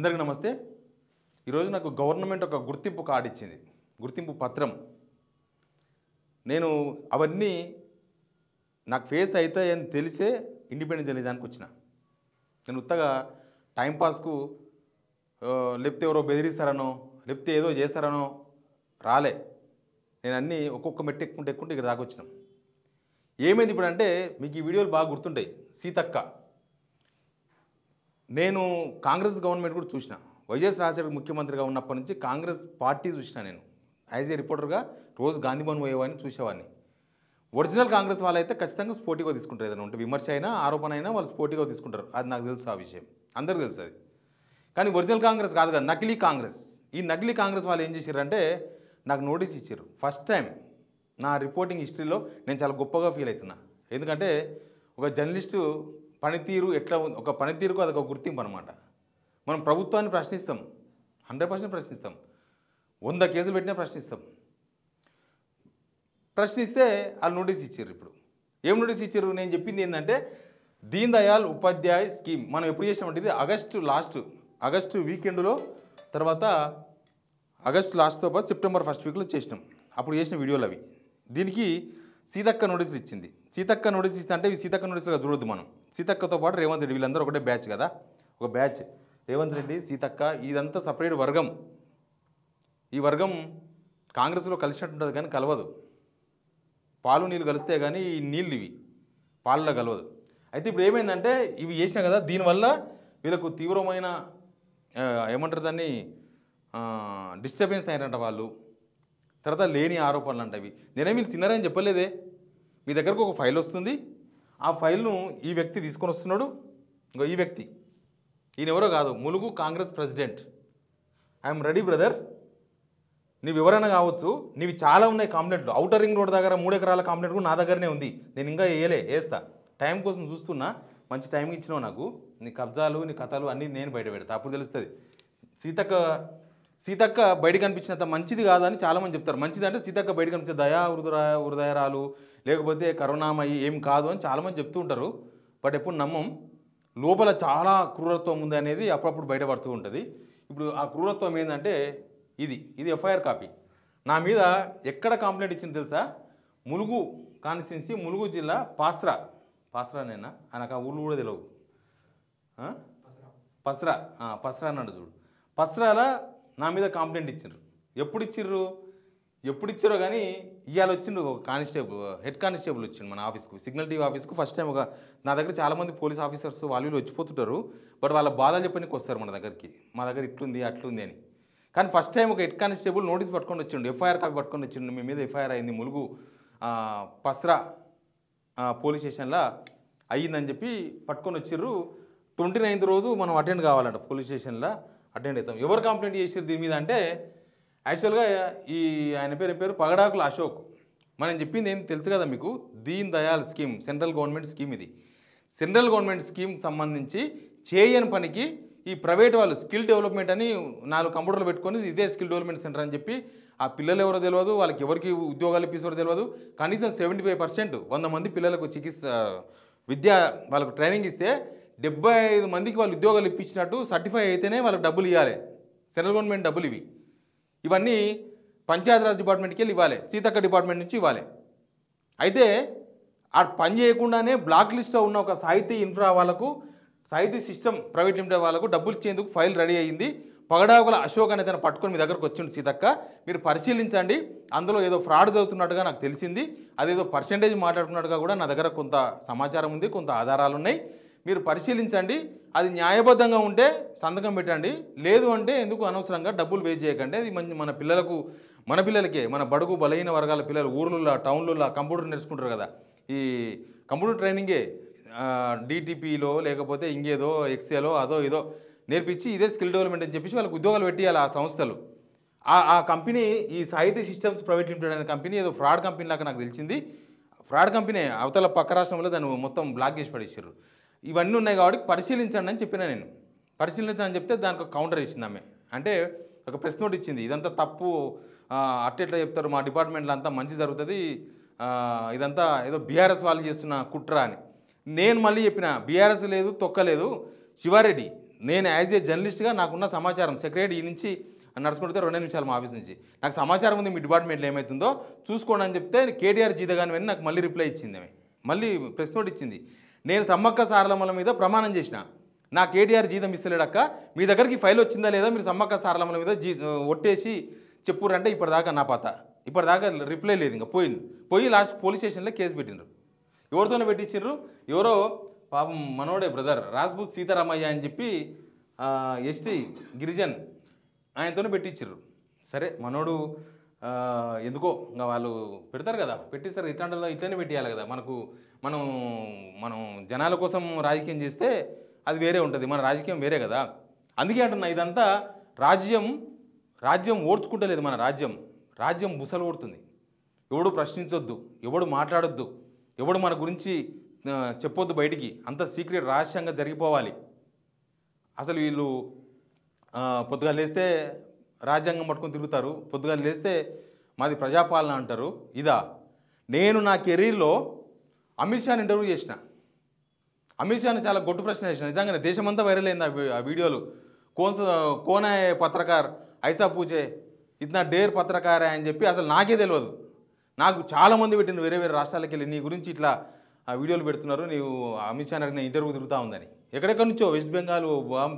అందరికీ నమస్తే. ఈరోజు నాకు గవర్నమెంట్ ఒక గుర్తింపు కార్డు ఇచ్చింది, గుర్తింపు పత్రం. నేను అవన్నీ నాకు ఫేస్ అవుతాయని తెలిసే ఇండిపెండెంట్ జర్నలిజానికి వచ్చిన. నేను ఉత్తగా టైంపాస్కు లేకపోతే ఎవరో బెదిరిస్తారనో లేకపోతే ఏదో చేస్తారనో రాలే. నేను అన్నీ ఒక్కొక్క మెట్టు ఎక్కుంటే ఇక్కడ దాకా వచ్చినాం. ఏమైంది ఇప్పుడు అంటే మీకు ఈ వీడియోలు బాగా గుర్తుంటాయి. సీతక్క, నేను కాంగ్రెస్ గవర్నమెంట్ కూడా చూసిన. వైఎస్ రాజశేఖర్ ముఖ్యమంత్రిగా ఉన్నప్పటి నుంచి కాంగ్రెస్ పార్టీ చూసిన. నేను యాజ్ ఏ రిపోర్టర్గా రోజు గాంధీభవన్ పోయేవాడిని, చూసేవాడిని. ఒరిజినల్ కాంగ్రెస్ వాళ్ళైతే ఖచ్చితంగా స్పోర్టివ్గా తీసుకుంటారు. ఏదైనా ఉంటే విమర్శ అయినా ఆరోపణ అయినా వాళ్ళు స్పోర్టివ్గా తీసుకుంటారు. అది నాకు తెలుసు, ఆ విషయం అందరికీ తెలుసు అది. కానీ ఒరిజినల్ కాంగ్రెస్ కాదు కదా, నకిలీ కాంగ్రెస్. ఈ నకిలీ కాంగ్రెస్ వాళ్ళు ఏం చేశారంటే నాకు నోటీస్ ఇచ్చారు. ఫస్ట్ టైం నా రిపోర్టింగ్ హిస్టరీలో నేను చాలా గొప్పగా ఫీల్ అవుతున్నా. ఎందుకంటే ఒక జర్నలిస్టు పనితీరు ఎట్లా ఉంది, ఒక పనితీరుకు అదొక గుర్తింపు అనమాట. మనం ప్రభుత్వాన్ని ప్రశ్నిస్తాం, 100% ప్రశ్నిస్తాం. 100 కేసులు పెట్టినా ప్రశ్నిస్తాం. ప్రశ్నిస్తే వాళ్ళు నోటీస్ ఇచ్చారు. ఇప్పుడు ఏం నోటీస్ ఇచ్చారు? నేను చెప్పింది ఏంటంటే దీన్ దయాళ్ ఉపాధ్యాయ్ స్కీమ్ మనం ఎప్పుడు చేసామంటే ఇది ఆగస్టు వీకెండ్లో, తర్వాత ఆగస్టు లాస్ట్తో పాటు సెప్టెంబర్ 1st వీక్లో చేసినాం. అప్పుడు చేసిన వీడియోలు అవి. దీనికి సీతక్క నోటీసులు ఇచ్చింది. సీతక్క నోటీస్ ఇస్తే అంటే ఇవి సీతక్క నోటీసులుగా చూడొద్దు మనం. సీతక్కతో పాటు రేవంత్ రెడ్డి, వీళ్ళందరూ ఒకటే బ్యాచ్ కదా, ఒక బ్యాచ్. రేవంత్ రెడ్డి, సీతక్క, ఇదంతా సపరేట్ వర్గం. ఈ వర్గం కాంగ్రెస్లో కలిసినట్టు ఉంటుంది కానీ కలవదు. పాలు నీళ్ళు కలిస్తే కానీ ఈ నీళ్ళు ఇవి పాలలో కలవదు. అయితే ఇప్పుడు ఏమైందంటే ఇవి చేసినా కదా, దీనివల్ల వీళ్ళకు తీవ్రమైన ఏమంటారు దాన్ని, డిస్టర్బెన్స్ అయినట్ట వాళ్ళు. తర్వాత లేని ఆరోపణలు అంటవి. నేనేమి మీరు తిన్నారని చెప్పలేదే. మీ దగ్గరకు ఒక ఫైల్ వస్తుంది, ఆ ఫైల్ను ఈ వ్యక్తి తీసుకొని వస్తున్నాడు. ఇంకో ఈ వ్యక్తి, ఈయన ఎవరో కాదు, Mulugu Congress president. I'm ready brother, నీవు ఎవరైనా కావచ్చు, నీవి చాలా ఉన్నాయి కాంప్లైంట్లు. ఔటర్ రింగ్ రోడ్ దగ్గర 3 ఎకరాల కాంప్లైంట్ కూడా నా దగ్గరనే ఉంది. నేను ఇంకా వేస్తా. టైం కోసం చూస్తున్నా, మంచి టైం ఇచ్చినావు నాకు. నీ కబ్జాలు, నీ కథలు అన్నీ నేను బయట పెడతా, అప్పుడు తెలుస్తుంది. సీతక్క బయట కనిపించినంత మంచిది కాదని చాలామంది చెప్తారు. మంచిది అంటే సీతక్క బయట కనిపించే దయా హృదయరాలు, లేకపోతే కరుణామయి ఏం కాదు అని చాలామంది చెప్తూ ఉంటారు. బట్ ఎప్పుడు నమ్మం. లోపల చాలా క్రూరత్వం ఉంది అనేది అప్పుడప్పుడు బయటపడుతూ ఉంటుంది. ఇప్పుడు ఆ క్రూరత్వం ఏంటంటే ఇది ఎఫ్ఐఆర్ కాపీ. నా మీద ఎక్కడ కంప్లైంట్ ఇచ్చింది తెలుసా? ములుగు కాన్స్టిట్యున్సీ, ములుగు జిల్లా, పాస్రానేనా నాకు ఆ ఊళ్ళు కూడా తెలియవు. పస్రా అన్నాడు చూడు. పస్రాల నా మీద కంప్లైంట్ ఇచ్చారు. ఎప్పుడు ఇచ్చారో కానీ ఇవాళ వచ్చిండు ఒక కానిస్టేబుల్, హెడ్ కానిస్టేబుల్ వచ్చిండు మన ఆఫీస్కు, సిగ్నల్ టీవీ ఆఫీస్కు. ఫస్ట్ టైం నా దగ్గర చాలామంది పోలీస్ ఆఫీసర్స్ వాళ్ళు వచ్చిపోతుంటారు. బట్ వాళ్ళ బాధలు చెప్పడానికి వస్తారు మన దగ్గరికి, మా దగ్గర ఇట్లుంది అట్లుంది అని. కానీ ఫస్ట్ టైం ఒక హెడ్ కానిస్టేబుల్ నోటీస్ పట్టుకొని వచ్చిండు, ఎఫ్ఐఆర్ కాపీ పట్టుకొని వచ్చిండు. మీ మీద ఎఫ్ఐఆర్ అయింది, ములుగు పస్రా పోలీస్ స్టేషన్లో అయ్యిందని చెప్పి పట్టుకొని వచ్చిర్రు. 29th రోజు మనం అటెండ్ కావాలంట, పోలీస్ స్టేషన్లో అటెండ్ అవుతాం. ఎవరు కంప్లైంట్ చేసారు దీని మీద అంటే యాక్చువల్గా ఆయన పేరు పగడాకుల అశోక్. మనం చెప్పింది ఏంటి తెలుసు కదా మీకు, Deen Dayal scheme central government scheme. ఇది సెంట్రల్ గవర్నమెంట్ స్కీమ్ సంబంధించి చేయని పనికి ఈ ప్రైవేట్ వాళ్ళు స్కిల్ డెవలప్మెంట్ అని 4 కంప్యూటర్లు పెట్టుకొని ఇదే స్కిల్ డెవలప్మెంట్ సెంటర్ అని చెప్పి ఆ పిల్లలు ఎవరో తెలియదు, వాళ్ళకి ఎవరికి ఉద్యోగాలు ఇప్పిస్తారో తెలియదు. కనీసం 75% 100 మంది పిల్లలకు వాళ్ళకు ట్రైనింగ్ ఇస్తే 75 మందికి వాళ్ళు ఉద్యోగాలు ఇప్పించినట్టు సర్టిఫై అయితేనే వాళ్ళకి డబ్బులు ఇవ్వాలి. సెంట్రల్ గవర్నమెంట్ డబ్బులు ఇవన్నీ పంచాయతీరాజ్ డిపార్ట్మెంట్కి వెళ్ళి ఇవ్వాలి, సీతక్క డిపార్ట్మెంట్ నుంచి ఇవ్వాలి. అయితే ఆ పని చేయకుండానే బ్లాక్ లిస్ట్లో ఉన్న ఒక సాహితీ ఇన్ఫ్రా వాళ్ళకు, సాహితీ సిస్టమ్ ప్రైవేట్ లిమిటెడ్ వాళ్ళకు డబ్బులు ఇచ్చేందుకు ఫైల్ రెడీ అయ్యింది. పగడాకుల అశోక్ అనే దాన్ని పట్టుకొని మీ దగ్గరకు వచ్చిండు. సీతక్క మీరు పరిశీలించండి, అందులో ఏదో ఫ్రాడ్ జరుగుతున్నట్టుగా నాకు తెలిసింది, అదేదో పర్సెంటేజ్ మాట్లాడుకున్నట్టుగా కూడా నా దగ్గర కొంత సమాచారం ఉంది, కొంత ఆధారాలు ఉన్నాయి. మీరు పరిశీలించండి, అది న్యాయబద్ధంగా ఉంటే సంతకం పెట్టండి, లేదు అంటే ఎందుకు అనవసరంగా డబ్బులు వేస్ట్ చేయకండి. అది మన పిల్లలకే, మన బడుగు బలహీన వర్గాల పిల్లలు ఊర్లలో టౌన్లలో కంప్యూటర్ నేర్చుకుంటారు కదా, ఈ కంప్యూటర్ ట్రైనింగే డిటిపిలో లేకపోతే ఇంకేదో ఎక్సెలో అదో ఏదో నేర్పించి ఇదే స్కిల్ డెవలప్మెంట్ అని చెప్పేసి వాళ్ళకి ఉద్యోగాలు పెట్టియాలి ఆ సంస్థలు. ఆ కంపెనీ ఈ సాహితీ సిస్టమ్స్ ప్రైవేట్ లిమిటెడ్ అనే కంపెనీ ఏదో ఫ్రాడ్ కంపెనీ లాగా నాకు తెలిసింది. ఫ్రాడ్ కంపెనీ అవతల పక్క రాష్ట్రంలో దాన్ని మొత్తం బ్లాక్ చేసి పడేసారు. ఇవన్నీ ఉన్నాయి కాబట్టి పరిశీలించండి అని చెప్పిన నేను. పరిశీలించని చెప్తే దానికి ఒక కౌంటర్ ఇచ్చింది ఆమె. అంటే ఒక ప్రెస్ నోట్ ఇచ్చింది, ఇదంతా తప్పు, అట్టెట్లా చెప్తారు, మా డిపార్ట్మెంట్లో అంతా మంచి జరుగుతుంది, ఇదంతా ఏదో బీఆర్ఎస్ వాళ్ళు చేస్తున్న కుట్ర అని. నేను మళ్ళీ చెప్పిన బీఆర్ఎస్ లేదు, తొక్కలేదు, శివారెడ్డి నేను యాజ్ ఏ జర్నలిస్ట్గా నాకున్న సమాచారం సెక్రటరీ నుంచి నడుచుకుంటే 2 నిమిషాలు మా ఆఫీస్ నుంచి నాకు సమాచారం ఉంది మీ డిపార్ట్మెంట్లో ఏమవుతుందో చూసుకోండి అని చెప్తే కేటీఆర్ జీతగాని వెని నాకు మళ్ళీ రిప్లై ఇచ్చింది ఆమె, మళ్ళీ ప్రెస్ నోట్ ఇచ్చింది. నేను సమ్మక్క సారలమ్మల మీద ప్రమాణం చేసిన, నా కేటీఆర్ జీతం ఇస్తలేడక్క, మీ దగ్గరికి ఫైల్ వచ్చిందా లేదా, మీరు సమ్మక్క సారలమ్మల మీద ఒట్టేసి చెప్పురంటే ఇప్పటిదాకా నా పాత ఇప్పటిదాకా రిప్లై లేదు. ఇంకా పోయి లాస్ట్ పోలీస్ స్టేషన్లో కేసు పెట్టిండ్రు. ఎవరితోనే పెట్టించారు, ఎవరో పాపం మనోడే బ్రదర్ రాజ్పూత్ సీతారామయ్య అని చెప్పి ఎస్టీ గిరిజన్ ఆయనతోనే పెట్టించారు. సరే మనోడు ఎందుకో ఇంకా వాళ్ళు పెడతారు కదా, పెట్టిస్తారు. ఇట్లనే పెట్టేయాలి కదా, మనం జనాల కోసం రాజకీయం చేస్తే అది వేరే ఉంటుంది, మన రాజకీయం వేరే కదా. అందుకే అంటున్నా ఇదంతా రాజ్యం ఓడ్చుకుంటలేదు, మన రాజ్యం బుసలు ఓడుతుంది. ఎవడు ప్రశ్నించొద్దు, ఎవడు మాట్లాడొద్దు, ఎవడు మన గురించి చెప్పొద్దు బయటికి, అంత సీక్రెట్ రహస్యంగా జరిగిపోవాలి. అసలు వీళ్ళు పొద్దుగా లేస్తే రాజ్యాంగం పట్టుకొని తిరుగుతారు, పొద్దుగా లేస్తే మాది ప్రజాపాలన అంటారు. నేను నా కెరీర్లో అమిత్ షాని ఇంటర్వ్యూ చేసిన. అమిత్ షాని చాలా గొట్టు ప్రశ్న చేసిన, నిజంగానే దేశమంతా వైరల్ అయింది ఆ వీడియోలు. కోన పత్రకార్ ఐసా పూచే ఇతనా డేర్ పత్రకారే అని చెప్పి అసలు నాకే తెలియదు. నాకు చాలామంది పెట్టిన వేరే రాష్ట్రాలకు వెళ్ళి నీ గురించి ఇట్లా వీడియోలు పెడుతున్నారు, నీవు అమిత్ షా నేను ఇంటర్వ్యూ తిరుగుతూ ఉందని. ఎక్కడెక్కడి నుంచో వెస్ట్ బెంగాల్,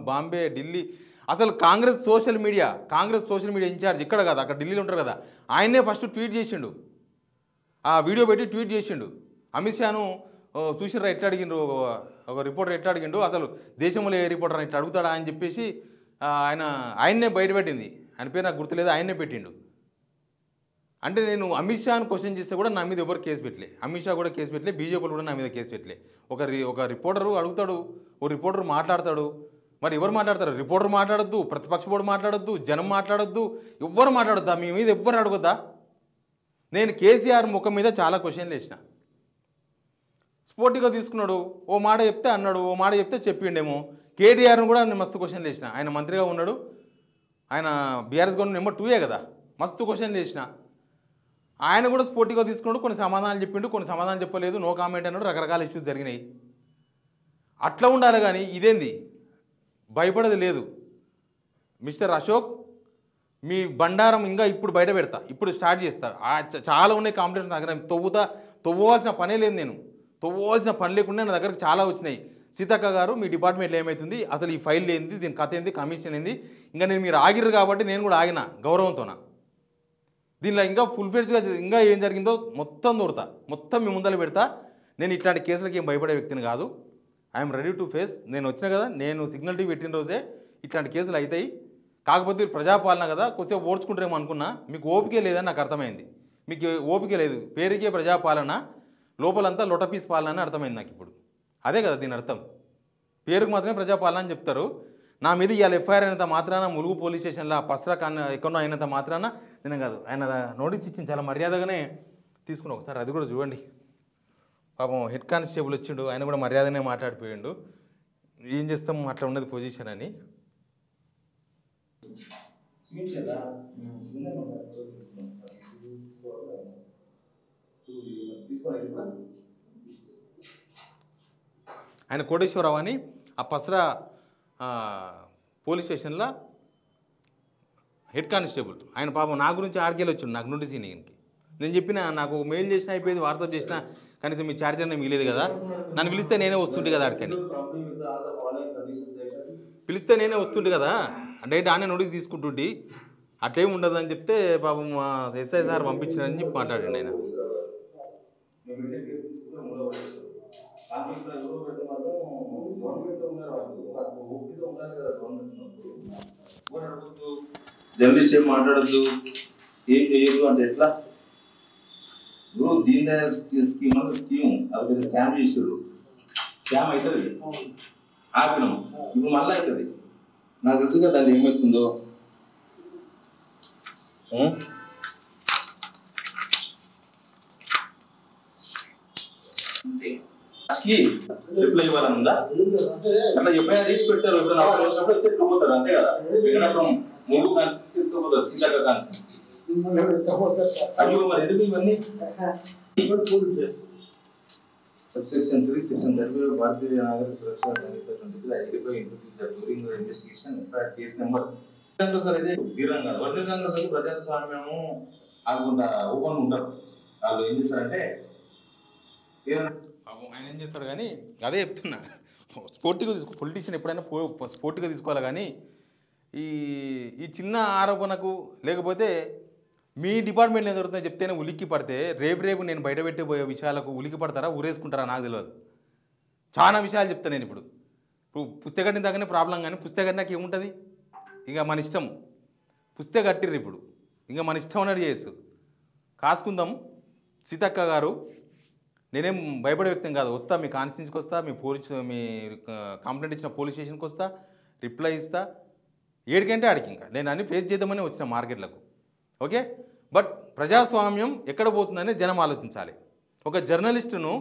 బాంబే, ఢిల్లీ. అసలు కాంగ్రెస్ సోషల్ మీడియా ఇన్ఛార్జ్ ఇక్కడ కదా, అక్కడ ఢిల్లీలో ఉంటారు కదా, ఆయనే ఫస్ట్ ట్వీట్ చేసిండు, ఆ వీడియో పెట్టి ట్వీట్ చేసిండు. అమిత్ షాను చూసిర్రా ఎట్లా అడిగిండు, ఒక రిపోర్టర్ ఎట్లా అడిగిండు, అసలు దేశంలో ఏ రిపోర్టర్ ఇట్లా అడుగుతాడా అని చెప్పేసి ఆయన్నే బయటపెట్టింది. ఆయన పేరు నాకు గుర్తులేదు, ఆయన్నే పెట్టిండు. అంటే నేను అమిత్ షాను క్వశ్చన్ చేస్తే కూడా నా మీద ఎవరు కేసు పెట్టలే, అమిత్ షా కూడా కేసు పెట్టలే, బీజేపీ కూడా నా మీద కేసు పెట్టలే. ఒక రిపోర్టరు అడుగుతాడు, ఓ రిపోర్టర్ మాట్లాడతాడు. మరి ఎవరు మాట్లాడతారు? రిపోర్టర్ మాట్లాడొద్దు, ప్రతిపక్ష బోర్డు మాట్లాడొద్దు, జనం మాట్లాడొద్దు, ఎవ్వరు మాట్లాడొద్దా? మీ మీద ఎవ్వరు అడగొద్దా? నేను కేసీఆర్ ముఖం మీద చాలా క్వశ్చన్లు వేసిన. స్పోర్టివ్గా తీసుకున్నాడు, ఓ మాట చెప్తే అన్నాడు, ఓ మాట చెప్తే చెప్పిండేమో. కేటీఆర్ను కూడా నేను మస్తు క్వశ్చన్లు వేసిన. ఆయన మంత్రిగా ఉన్నాడు, ఆయన బీఆర్ఎస్ గవర్నమెంట్ నెంబర్ 2 కదా, మస్తు క్వశ్చన్లు వేసిన. ఆయన కూడా స్పోర్టివ్గా తీసుకున్నాడు, కొన్ని సమాధానాలు చెప్పిండు, కొన్ని సమాధానం చెప్పలేదు, నో కామెంట్ అన్నాడు, రకరకాల ఇష్యూస్ జరిగినాయి. అట్లా ఉండాలి కానీ ఇదేంది భయపడేది లేదు. మిస్టర్ అశోక్, మీ బండారం ఇంకా ఇప్పుడు బయట పెడతా, ఇప్పుడు స్టార్ట్ చేస్తా. చాలా ఉన్నాయి కాంప్లైంట్స్ నా దగ్గర, తవ్వాల్సిన పనే లేదు, నేను తవ్వాల్సిన పని లేకుండా నా దగ్గరకు చాలా వచ్చినాయి. సీతక్క గారు మీ డిపార్ట్మెంట్లో ఏమవుతుంది, అసలు ఈ ఫైల్ ఏంది, దీని కథ ఏంది, కమిషన్ ఏంది. ఇంకా మీరు ఆగిర్రు కాబట్టి నేను కూడా ఆగిన గౌరవంతోన. దీనిలో ఇంకా ఫుల్ ఫ్లెడ్జ్గా ఇంకా ఏం జరిగిందో మొత్తం దొరుకుతా, మొత్తం మీ ముందర పెడతా. నేను ఇట్లాంటి కేసులకి ఏం భయపడే వ్యక్తిని కాదు. I'm ready to face. నేను వచ్చిన కదా, నేను సిగ్నల్ టీవీ పెట్టిన రోజే ఇట్లాంటి కేసులు అవుతాయి. కాకపోతే ప్రజాపాలన కదా, కొద్దిసేపు ఓడ్చుకుంటారేమో అనుకున్నా. మీకు ఓపికే లేదని నాకు అర్థమైంది. మీకు ఓపిక లేదు, పేరుకే ప్రజాపాలన, లోపలంతా లొటపీస్ పాలన అని అర్థమైంది నాకు ఇప్పుడు. అదే కదా దీని అర్థం, పేరుకు మాత్రమే ప్రజాపాలన అని చెప్తారు. నా మీద ఇవాళ ఎఫ్ఐఆర్ అయినంత మాత్రాన, ములుగు పోలీస్ స్టేషన్లో పస్రా ఎక్కడో అయినంత మాత్రాన నేను కాదు, ఆయన నోటీస్ ఇచ్చింది, చాలా మర్యాదగానే తీసుకున్నాం. ఒకసారి అది కూడా చూడండి. పాపం హెడ్ కానిస్టేబుల్ వచ్చిండు, ఆయన కూడా మర్యాదనే మాట్లాడిపోయిండు. ఏం చేస్తాం, అట్లా ఉన్నది పొజిషన్ అని. ఆయన కోటేశ్వరరావు అని ఆ పస్రా పోలీస్ స్టేషన్లో హెడ్ కానిస్టేబుల్. ఆయన పాపం నా గురించి ఆర్కేలు వచ్చిండు, నాకు నోటీస్ ఈయనకి. నేను చెప్పిన, నాకు మెయిల్ చేసినా అయిపోయింది, వాట్సాప్ చేసినా, కనీసం మీ ఛార్జర్ నేను మిగిలేదు కదా, నన్ను పిలిస్తే నేనే వస్తుంటే కదా అక్కడికని, పిలిస్తే నేనే వస్తుంటే కదా, అంటే ఆనే నోటీస్ తీసుకుంటుంటే అట్లేం ఉండదు అని చెప్తే పాపం ఎస్ఐ సార్ పంపించారని చెప్పి మాట్లాడండి ఆయన. జర్నలిస్ట్ ఏం మాట్లాడద్దు, ఏం చేయదు అంటే ఎట్లా? ఇప్పుడు దీన్ దయాళ్ స్కీమ్ అంటే స్కీమ్, అది పెద్ద స్కామ్ చేసారు. స్కామ్ అవుతుంది, ఆపినాం, ఇప్పుడు మళ్ళీ అవుతుంది. నాకు తెలుసుగా దాన్ని ఏమవుతుందో. రిప్లై ఇవ్వాలనుందా? అట్లా ఎఫ్ఐఆర్ చేసి పెట్టారు, ఇప్పుడు అవసరం వచ్చినప్పుడు చెప్పుకోపోతారు, అంతే కదా. వినడం మూడు కాన్సెన్స్ చెప్పుకోపోతారు, సీతాక కాన్సెన్స్. అయ్యో మరి ఎందుకు ఇవన్నీ? Subsection 3, Section 35 Bharatiya Nagarik Suraksha identify during investigation FIR case number Congress అయితే తీరంగా ఒరిజినల్ కాంగ్రెస్ అయితే ప్రజాస్వామ్యము అది కొంత ఓపెన్ ఉంటారు. వాళ్ళు ఏం చేస్తారంటే ఆయన ఏం చేస్తాడు కానీ అదే చెప్తున్నా, స్పోర్టివ్గా పొలిటీషియన్ ఎప్పుడైనా స్పోర్టివ్గా తీసుకోవాలి. కానీ ఈ ఈ చిన్న ఆరోపణకు లేకపోతే మీ డిపార్ట్మెంట్లో ఏం జరుగుతుందో చెప్తేనే ఉలిక్కి పడితే రేపు నేను బయట పెట్టబోయే విషయాలకు ఉలిక్కి పడతారా ఊరేసుకుంటారా నాకు తెలియదు. చాలా విషయాలు చెప్తాను నేను. ఇప్పుడు పుస్తకం దాకానే ప్రాబ్లం, కానీ పుస్తకం నాకు ఏముంటుంది, ఇక మన ఇష్టం. పుస్తకం కట్టిర్రు ఇప్పుడు, ఇంకా మన ఇష్టం అన్నట్టు చేయొచ్చు. కాసుకుందాం. సీతక్క గారు, నేనేం భయపడే వ్యక్తం కాదు. వస్తా మీ కాన్స్టిట్యూన్సీకి వస్తా, మీ కంప్లైంట్ ఇచ్చిన పోలీస్ స్టేషన్కి వస్తా, రిప్లై ఇస్తా, ఏడికంటే ఆడికి. ఇంకా నేను అన్ని ఫేస్ చేద్దామని వచ్చిన మార్కెట్లకు. ఓకే, బట్ ప్రజాస్వామ్యం ఎక్కడ పోతుందని జనం ఆలోచించాలి. ఒక జర్నలిస్టును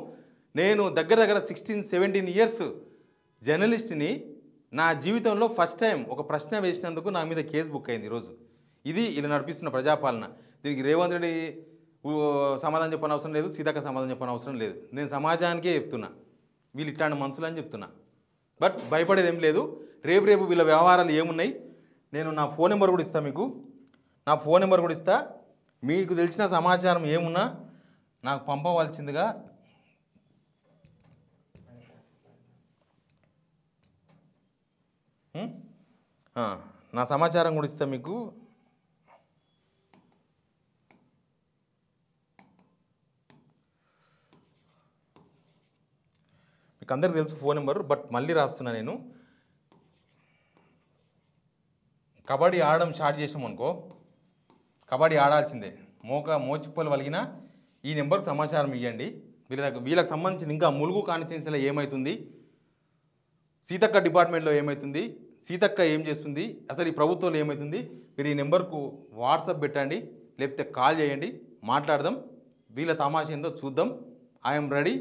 నేను దగ్గర 16-17 ఇయర్స్ జర్నలిస్ట్ని నా జీవితంలో ఫస్ట్ టైం ఒక ప్రశ్న వేసినందుకు నా మీద కేసు బుక్ అయింది ఈరోజు. ఇది ఇలా నడిపిస్తున్న ప్రజాపాలన. దీనికి రేవంత్ రెడ్డి సమాధానం చెప్పని అవసరం లేదు, సీతక్క సమాధానం చెప్పని అవసరం లేదు. నేను సమాజానికే చెప్తున్నా, వీళ్ళు ఇట్లాంటి మనుషులు అని చెప్తున్నా. బట్ భయపడేది ఏం లేదు. రేపు వీళ్ళ వ్యవహారాలు ఏమున్నాయి, నేను నా ఫోన్ నెంబర్ కూడా ఇస్తాను మీకు. నా ఫోన్ నెంబర్ కూడా ఇస్తా. మీకు తెలిసిన సమాచారం ఏమున్నా నాకు పంపవలసిందిగా నా సమాచారం కూడా ఇస్తా మీకు. మీకు అందరికీ తెలుసు ఫోన్ నెంబర్, బట్ మళ్ళీ రాస్తున్నా నేను. కబడ్డీ ఆడడం స్టార్ట్ చేసాం అనుకో, కబడ్డీ ఆడాల్సిందే. మోచిప్పలు వలిగిన ఈ నెంబర్కి సమాచారం ఇవ్వండి. వీళ్ళకి సంబంధించిన ఇంకా ములుగు కాన్స్టిట్యున్సీలో ఏమవుతుంది, సీతక్క డిపార్ట్మెంట్లో ఏమవుతుంది, సీతక్క ఏం చేస్తుంది, అసలు ఈ ప్రభుత్వంలో ఏమవుతుంది, మీరు ఈ నెంబర్కు వాట్సాప్ పెట్టండి, లేకపోతే కాల్ చేయండి, మాట్లాడదాం. వీళ్ళ తమాషా ఏందో చూద్దాం. ఐఎమ్ రెడీ,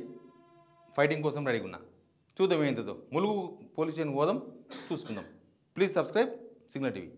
ఫైటింగ్ కోసం రెడీగా ఉన్నా. చూద్దాం ఏందో. ములుగు పోలీస్ స్టేషన్ పోదాం, చూసుకుందాం. Please subscribe signal TV.